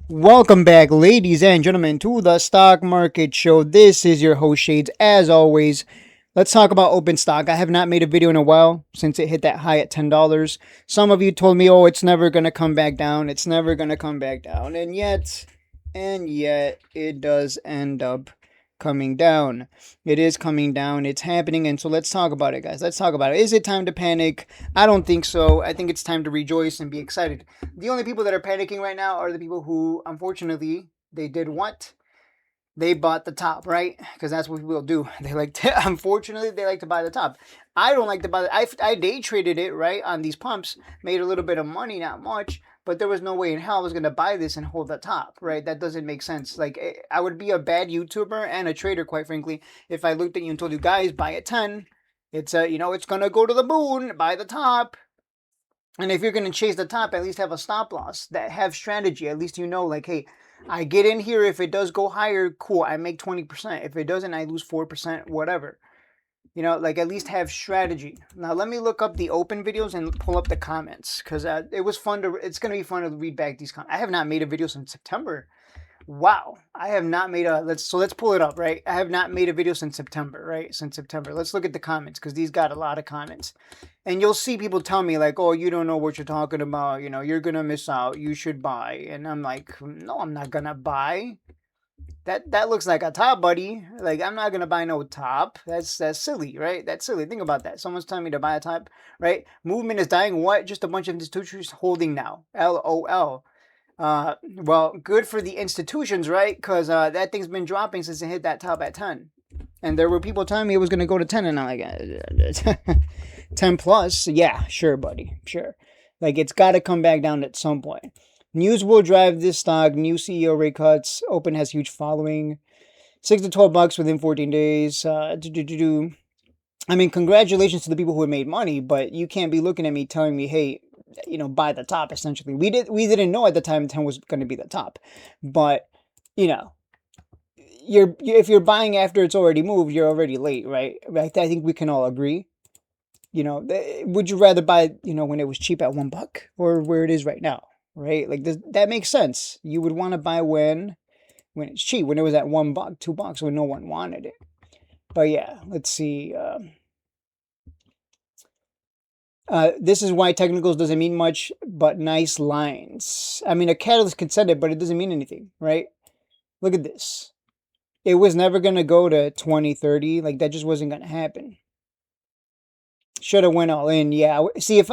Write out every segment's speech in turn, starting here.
Welcome back, ladies and gentlemen, to the Stock Market Show. This is your host, Shades. As always, let's talk about open stock. I have not made a video in a while since it hit that high at $10. Some of you told me, oh, it's never going to come back down. It's never going to come back down. And yet, it does end up coming down. It is coming down. It's happening. And so let's talk about it, guys. Let's talk about it. Is it time to panic? I don't think so. I think it's time to rejoice and be excited. The only people that are panicking right now are the people who, unfortunately, they did what? They bought the top, right? Because that's what people do. They like to, unfortunately, they like to buy the top. I don't like to buy I day traded it, right, on these pumps, made a little bit of money, not much, but there was no way in hell I was going to buy this and hold the top, right? That doesn't make sense. Like, I would be a bad YouTuber and a trader, quite frankly, if I looked at you and told you, guys, buy at 10. It's, it's going to go to the moon, buy the top. And if you're going to chase the top, at least have a stop loss, that have strategy. At least you know, like, hey, I get in here. If it does go higher, cool, I make 20%. If it doesn't, I lose 4%, whatever. Like, at least have strategy. Now, let me look up the open videos and pull up the comments, because it was fun it's going to be fun to read back these comments. I have not made a video since September. Wow, I have not made let's pull it up, right? I have not made a video since September, right? Since September. Let's look at the comments, because these got a lot of comments. And you'll see people tell me, like, oh, you don't know what you're talking about. You're going to miss out. You should buy. And I'm like, no, I'm not going to buy. That looks like a top, buddy. Like, I'm not going to buy no top. That's silly, right? That's silly. Think about that. Someone's telling me to buy a top, right? Movement is dying. What? Just a bunch of institutions holding now. LOL. Well, good for the institutions, right? Because that thing's been dropping since it hit that top at 10. And there were people telling me it was going to go to 10, and I'm like, 10 plus? Yeah, sure, buddy. Sure. Like, it's got to come back down at some point. News will drive this stock. New CEO rate cuts. Open has huge following. $6 to $12 within 14 days. I mean, congratulations to the people who have made money, but you can't be looking at me telling me, hey, buy the top, essentially. We didn't know at the time 10 was going to be the top. But, if you're buying after it's already moved, you're already late, right? I think we can all agree. Would you rather buy, when it was cheap at $1 or where it is right now, right? Like, that makes sense. You would want to buy when it's cheap, when it was at $1, $2, when no one wanted it. But yeah, let's see. This is why technicals doesn't mean much, but nice lines. I mean, a catalyst can set it, but it doesn't mean anything, right? Look at this. It was never going to go to 20, 30. Like, that just wasn't going to happen. Should have went all in. Yeah. See,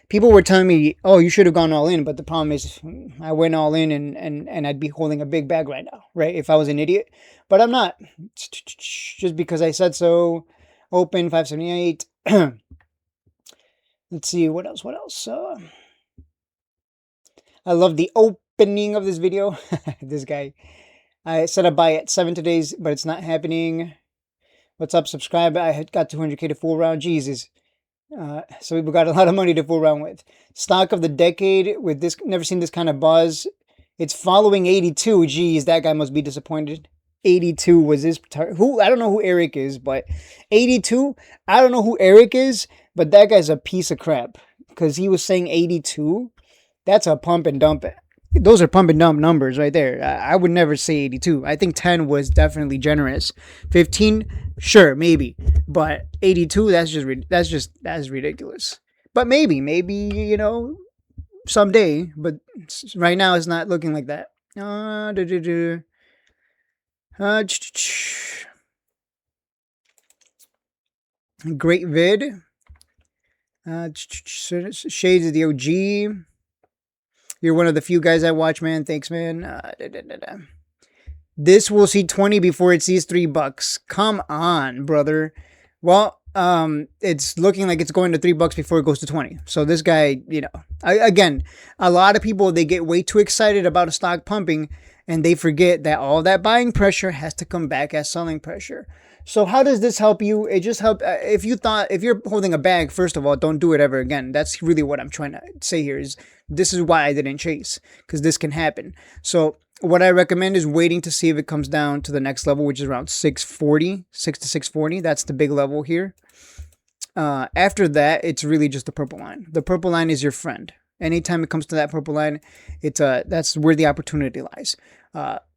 people were telling me, oh, you should have gone all in. But the problem is I went all in and I'd be holding a big bag right now, right? If I was an idiot. But I'm not. Just because I said so. Open 578. Let's see. What else? I love the opening of this video. This guy. I said I'd buy at 7 today, but it's not happening. What's up? Subscribe. I had got 200K to full round. Jesus. So we got a lot of money to full round with. Stock of the decade with this. Never seen this kind of buzz. It's following 82. Geez, that guy must be disappointed. 82 was his target. I don't know who Eric is, but 82. I don't know who Eric is, but that guy's a piece of crap because he was saying 82. That's a pump and dump. Those are pump and dump numbers right there. I would never say 82. I think 10 was definitely generous. 15, sure, maybe. But 82, that's ridiculous. But maybe, someday. But right now it's not looking like that. Great vid. Shades of the OG. You're one of the few guys I watch, man. Thanks, man. This will see 20 before it sees $3. Come on, brother. Well, it's looking like it's going to $3 before it goes to 20. So this guy, again, a lot of people, they get way too excited about a stock pumping and they forget that all that buying pressure has to come back as selling pressure. So how does this help you? It just helps if you're holding a bag, first of all, don't do it ever again. That's really what I'm trying to say here is this is why I didn't chase, because this can happen. So what I recommend is waiting to see if it comes down to the next level, which is around 640, 6 to 640. That's the big level here. After that, it's really just the purple line. The purple line is your friend. Anytime it comes to that purple line, that's where the opportunity lies.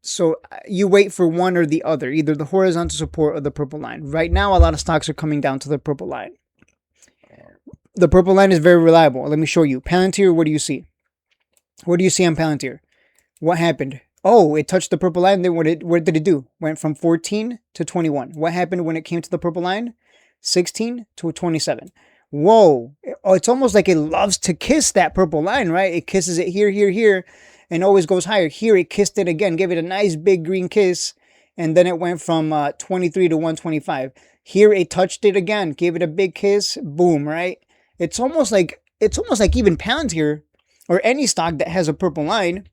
So you wait for one or the other, either the horizontal support or the purple line. Right now, a lot of stocks are coming down to the purple line. The purple line is very reliable. Let me show you. Palantir, what do you see? What do you see on Palantir? What happened? Oh, it touched the purple line. Then what did it do? Went from 14 to 21. What happened when it came to the purple line? 16 to 27. Whoa. Oh, it's almost like it loves to kiss that purple line, right? It kisses it here, here, here, and always goes higher. Here it kissed it again, gave it a nice big green kiss, and then it went from 23 to 125. Here it touched it again, gave it a big kiss, boom, right? It's almost like even Palantir or any stock that has a purple line,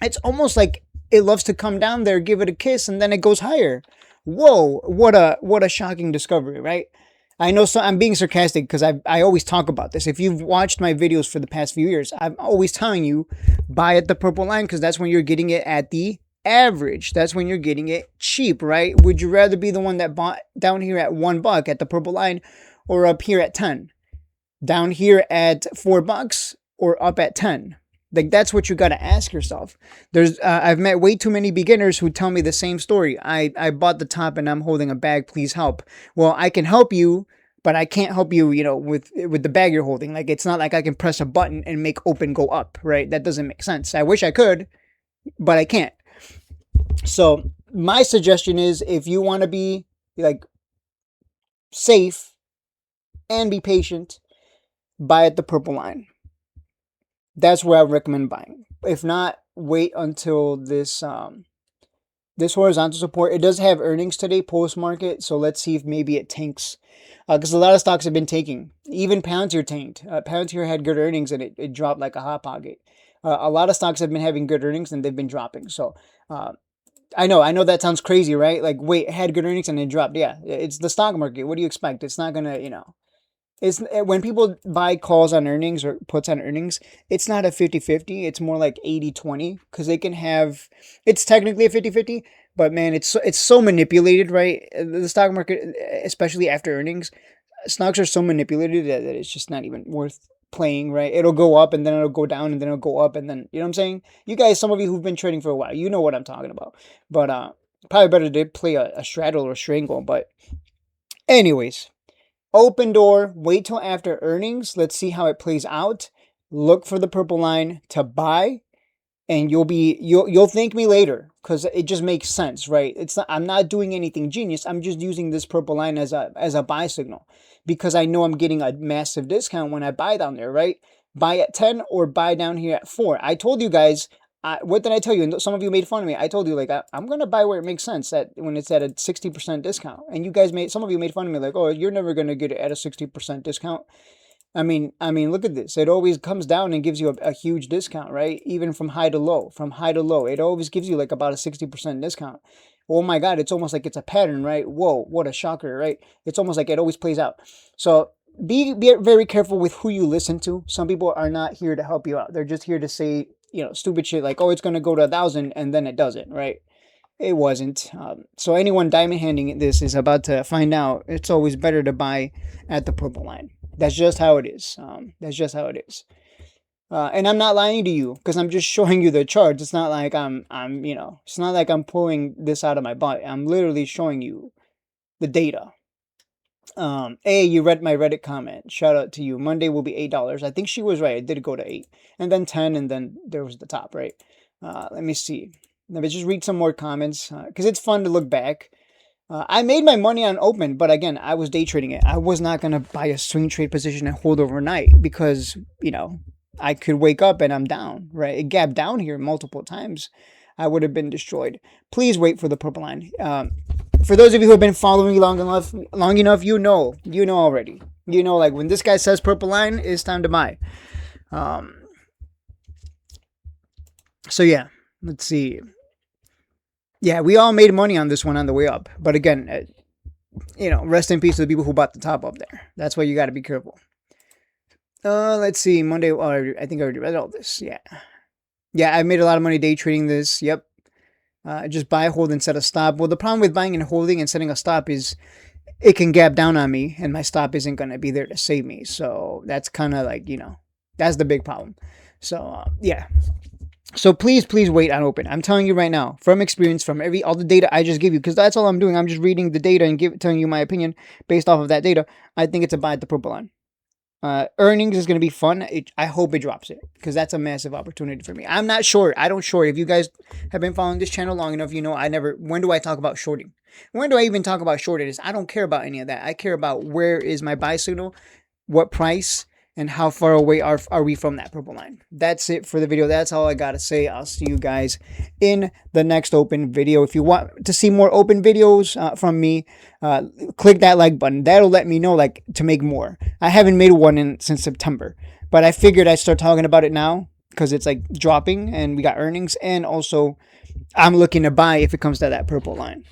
it's almost like it loves to come down there, give it a kiss, and then it goes higher. Whoa, what a shocking discovery, right? I know, so I'm being sarcastic because I always talk about this. If you've watched my videos for the past few years, I'm always telling you, buy at the purple line because that's when you're getting it at the average. That's when you're getting it cheap, right? Would you rather be the one that bought down here at $1 at the purple line, or up here at 10? Down here at $4 or up at 10? Like, that's what you got to ask yourself. I've met way too many beginners who tell me the same story. I bought the top and I'm holding a bag. Please help. Well, I can help you, but I can't help you, with the bag you're holding. Like, it's not like I can press a button and make open go up, right? That doesn't make sense. I wish I could, but I can't. So my suggestion is, if you want to be like safe and be patient, buy at the purple line. That's where I recommend buying. If not, wait until this horizontal support. It does have earnings today, post market, so let's see if maybe it tanks. Because a lot of stocks have been tanking. Even Palantir tanked. Palantir had good earnings and it dropped like a hot pocket. A lot of stocks have been having good earnings and they've been dropping. So I know that sounds crazy, right? Like, wait, it had good earnings and it dropped. Yeah, it's the stock market. What do you expect? It's not gonna, It's when people buy calls on earnings or puts on earnings, it's not a 50-50. It's more like 80-20, because they can have, it's technically a 50-50, but man, it's so manipulated, right? The stock market, especially after earnings, stocks are so manipulated that it's just not even worth playing, right? It'll go up and then it'll go down and then it'll go up, and then, you know what I'm saying? You guys, some of you who've been trading for a while, you know what I'm talking about. But probably better to play a straddle or strangle. But anyways, Opendoor, wait till after earnings. Let's see how it plays out. Look for the purple line to buy, and you'll thank me later, because it just makes sense, right? I'm not doing anything genius. I'm just using this purple line as a buy signal, because I know I'm getting a massive discount when I buy down there, right? Buy at 10 or buy down here at 4. I told you guys. What did I tell you? And some of you made fun of me. I told you, like, I'm going to buy where it makes sense, when it's at a 60% discount. And you guys some of you made fun of me, like, oh, you're never going to get it at a 60% discount. I mean, look at this. It always comes down and gives you a huge discount, right? Even from high to low. It always gives you like about a 60% discount. Oh my God, it's almost like it's a pattern, right? Whoa, what a shocker, right? It's almost like it always plays out. So be very careful with who you listen to. Some people are not here to help you out. They're just here to say, stupid shit like, oh, it's going to go to 1,000, and then it doesn't, right? It wasn't. So anyone diamond handing this is about to find out. It's always better to buy at the purple line. That's just how it is. And I'm not lying to you, because I'm just showing you the charts. It's not like it's not like I'm pulling this out of my butt. I'm literally showing you the data. You read my Reddit comment. Shout out to you. Monday will be $8. I think she was right. It did go to 8, and then 10, and then there was the top, right? Let me see. Let me just read some more comments, because it's fun to look back. I made my money on open, but again, I was day trading it. I was not going to buy a swing trade position and hold overnight, because, I could wake up and I'm down, right? It gapped down here multiple times. I would have been destroyed. Please wait for the purple line. For those of you who have been following me long enough, you know already. Like, when this guy says purple line, it's time to buy. So yeah, let's see. Yeah, we all made money on this one on the way up. But again, rest in peace to the people who bought the top up there. That's why you got to be careful. Let's see. Monday, I think I already read all this. Yeah, I made a lot of money day trading this. Yep. Just buy, hold, and set a stop. Well, the problem with buying and holding and setting a stop is it can gap down on me, and my stop isn't going to be there to save me. So that's kind of like, That's the big problem. So yeah. So please, please wait on Open. I'm telling you right now, from experience, from all the data I just give you, because that's all I'm doing. I'm just reading the data and telling you my opinion based off of that data. I think it's a buy at the purple line. Earnings is going to be fun. I hope it drops it, because that's a massive opportunity for me. I'm not short. I don't short. If you guys have been following this channel long enough, you know I never. When do I talk about shorting? When do I even talk about shorting? I don't care about any of that. I care about where is my buy signal, what price, and how far away are we from that purple line. That's it for the video. That's all I gotta say. I'll see you guys in the next Open video. If you want to see more Open videos from me, click that like button. That'll let me know like to make more. I haven't made one since September, but I figured I'd start talking about it now because it's like dropping and we got earnings, and also I'm looking to buy if it comes to that purple line.